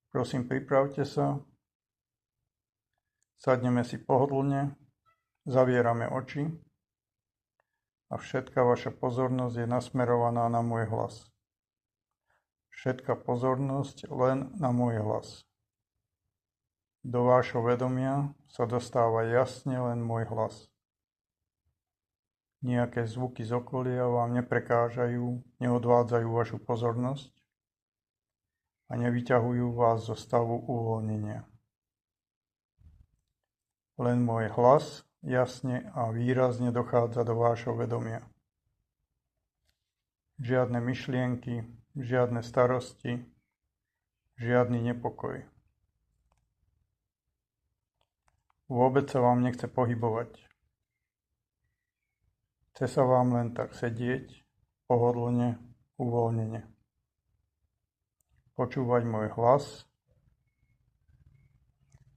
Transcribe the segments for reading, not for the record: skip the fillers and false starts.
Prosím, pripravte sa, sadneme si pohodlne, zavierame oči a všetka vaša pozornosť je nasmerovaná na môj hlas. Všetka pozornosť len na môj hlas. Do vášho vedomia sa dostáva jasne len môj hlas. Nejaké zvuky z okolia vám neprekážajú, neodvádzajú vašu pozornosť a nevyťahujú vás zo stavu uvoľnenia. Len môj hlas jasne a výrazne dochádza do vášho vedomia. Žiadne myšlienky, žiadne starosti, žiadny nepokoj. Vôbec sa vám nechce pohybovať. Chce sa vám len tak sedieť, pohodlne, uvoľnene. Počúvať môj hlas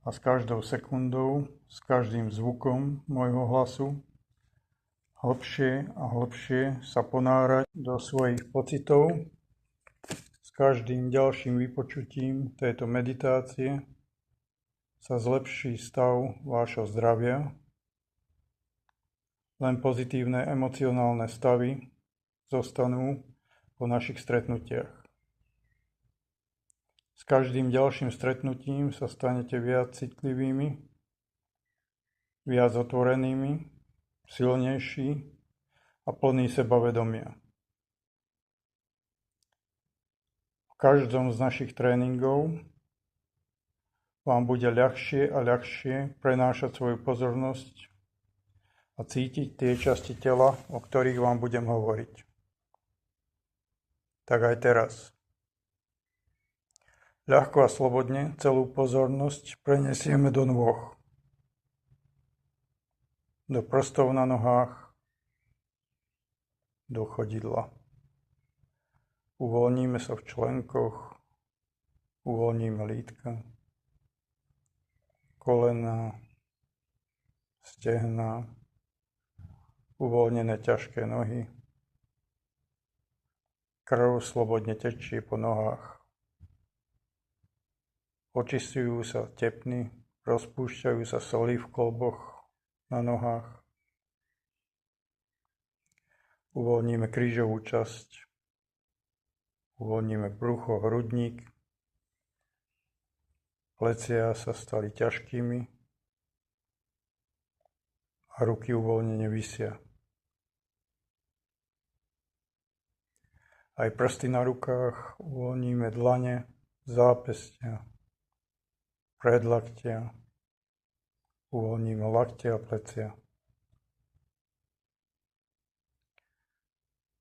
a s každou sekundou, s každým zvukom môjho hlasu hlbšie a hlbšie sa ponárať do svojich pocitov. S každým ďalším vypočutím tejto meditácie sa zlepší stav vášho zdravia. Len pozitívne emocionálne stavy zostanú po našich stretnutiach. S každým ďalším stretnutím sa stanete viac citlivými, viac otvorenými, silnejší a plný sebavedomia. V každom z našich tréningov vám bude ľahšie a ľahšie prenášať svoju pozornosť a cítiť tie časti tela, o ktorých vám budem hovoriť. Tak aj teraz. Ľahko a slobodne celú pozornosť prenesieme do nôh, do prstov na nohách, do chodidla. Uvoľníme sa v členkoch, uvoľníme lítka, kolena, stehná, uvoľnené ťažké nohy. Krv slobodne tečie po nohách. Očistujú sa tepny, rozpúšťajú sa soly v kolboch na nohách. Uvoľníme krížovú časť. Uvoľníme brucho, hrudník. Plecia sa stali ťažkými a ruky uvoľnene visia. Aj prsty na rukách uvoľníme, dlane, zápestia, predlaktia, uvoľníme lakte a plecia.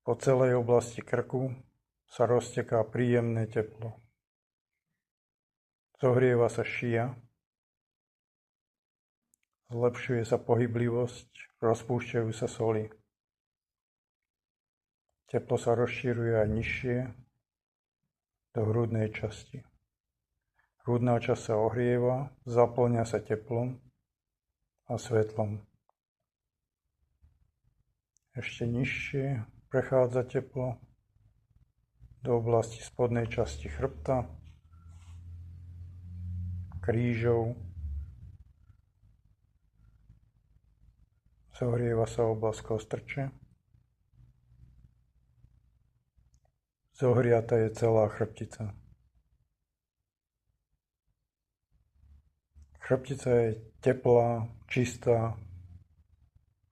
Po celej oblasti krku sa rozteká príjemné teplo. Zohrieva sa šia, zlepšuje sa pohyblivosť, rozpúšťajú sa soly. Teplo sa rozširuje aj nižšie do hrudnej časti. Hrudná časť sa ohrieva, zapĺňa sa teplom a svetlom. Ešte nižšie prechádza teplo do oblasti spodnej časti chrbta, krížov. Zohrieva sa oblasť kostrče. Zohriata je celá chrbtica. Chrbtica je teplá, čistá,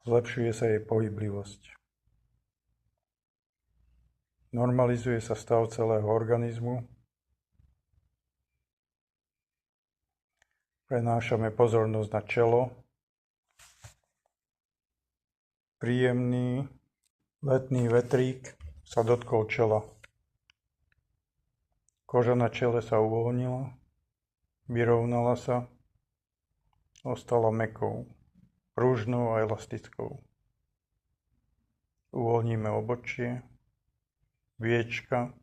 zlepšuje sa jej pohyblivosť. Normalizuje sa stav celého organizmu. Prenášame pozornosť na čelo. Príjemný letný vetrík sa dotkol čela. Koža na čele sa uvoľnila, vyrovnala sa, ostala mäkkou, pružnou a elastickou. Uvoľníme obočie, viečka,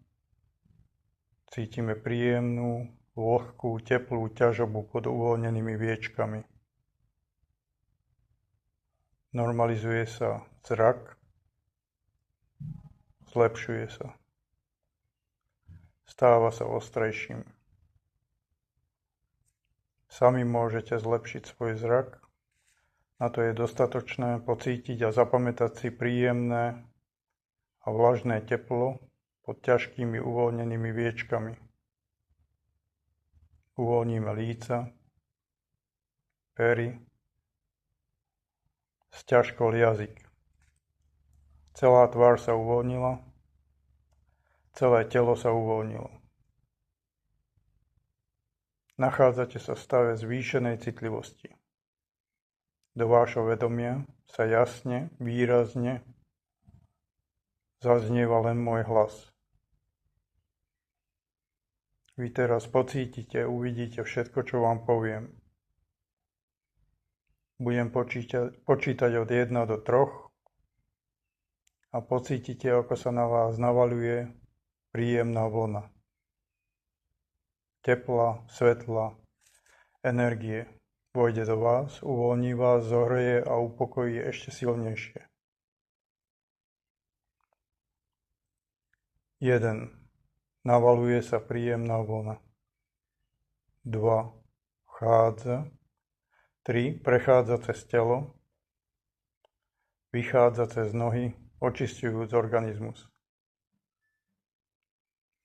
cítime príjemnú, vlhkú, teplú ťažobu pod uvoľnenými viečkami. Normalizuje sa zrak, zlepšuje sa. Stáva sa ostrejším. Sami môžete zlepšiť svoj zrak. Na to je dostatočné pocítiť a zapamätať si príjemné a vlažné teplo pod ťažkými uvoľnenými viečkami. Uvoľníme líca, pery, sťažkol jazyk. Celá tvár sa uvoľnila, celé telo sa uvoľnilo. Nachádzate sa v stave zvýšenej citlivosti. Do vášho vedomia sa jasne, výrazne zaznieva len môj hlas. Vy teraz pocítite, uvidíte všetko, čo vám poviem. Budem počítať od 1 do 3 a pocítite, ako sa na vás navaľuje príjemná vlna. Tepla, svetla, energie. Vojde do vás, uvoľní vás, zohreje a upokojí ešte silnejšie. 1. Navaluje sa príjemná vlna. 2. Vchádza. 3. Prechádza cez telo. Vychádza cez nohy, očisťujúc organizmus.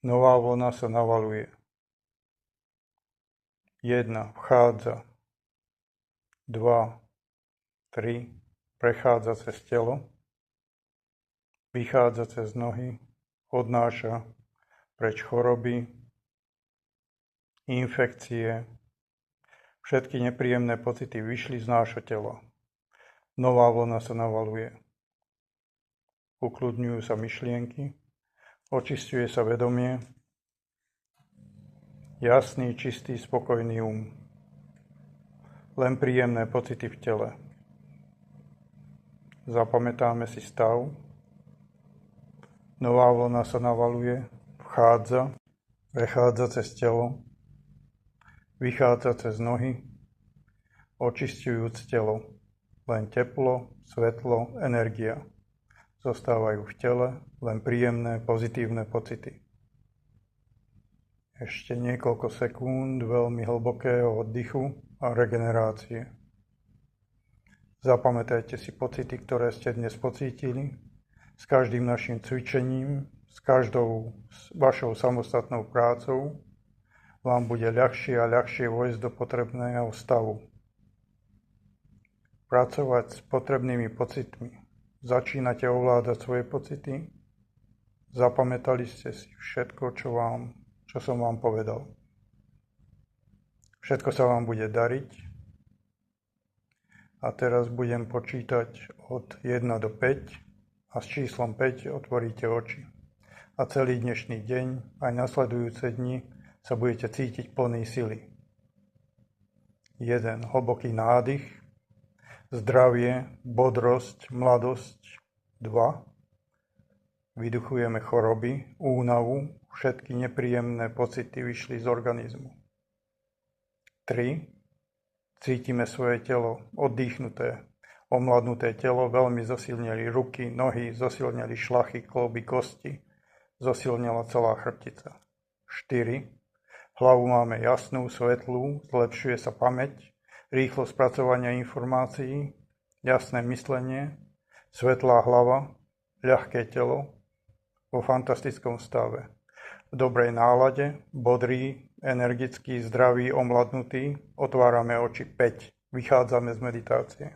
Nová vlna sa navaluje. 1. Vchádza. 2. 3. Prechádza cez telo. Vychádza cez nohy, odnáša preč choroby, infekcie. Všetky nepríjemné pocity vyšli z nášho tela. Nová vlna sa navaluje. Ukľudňujú sa myšlienky, očisťuje sa vedomie, jasný, čistý, spokojný len príjemné pocity v tele. Zapamätáme si stav. Nová vlna sa navaluje, vchádza, prechádza cez telo, vychádza cez nohy, očisťujúc telo. Len teplo, svetlo, energia. Zostávajú v tele len príjemné, pozitívne pocity. Ešte niekoľko sekúnd veľmi hlbokého oddychu a regenerácie. Zapamätajte si pocity, ktoré ste dnes pocítili. S každým našim cvičením, s každou vašou samostatnou prácou vám bude ľahšie a ľahšie vojsť do potrebného stavu. Pracovať s potrebnými pocitmi. Začínate ovládať svoje pocity. Zapamätali ste si všetko, čo som vám povedal. Všetko sa vám bude dariť. A teraz budem počítať od 1 do 5. A s číslom 5 otvoríte oči. A celý dnešný deň, aj nasledujúce dni, sa budete cítiť plný sily. 1. Hlboký nádych, zdravie, bodrosť, mladosť. 2. Vyduchujeme choroby, únavu, všetky nepríjemné pocity vyšli z organizmu. 3. Cítime svoje telo oddychnuté, omladnuté telo, veľmi zosilneli ruky, nohy, zosilneli šlachy, kĺby, kosti, zosilnela celá chrbtica. 4. Hlavu máme jasnú, svetlú, zlepšuje sa pamäť, rýchlo spracovanie informácií, jasné myslenie, svetlá hlava, ľahké telo, vo fantastickom stave. V dobrej nálade, bodrý, energický, zdravý, omladnutý, otvárame oči 5. Vychádzame z meditácie.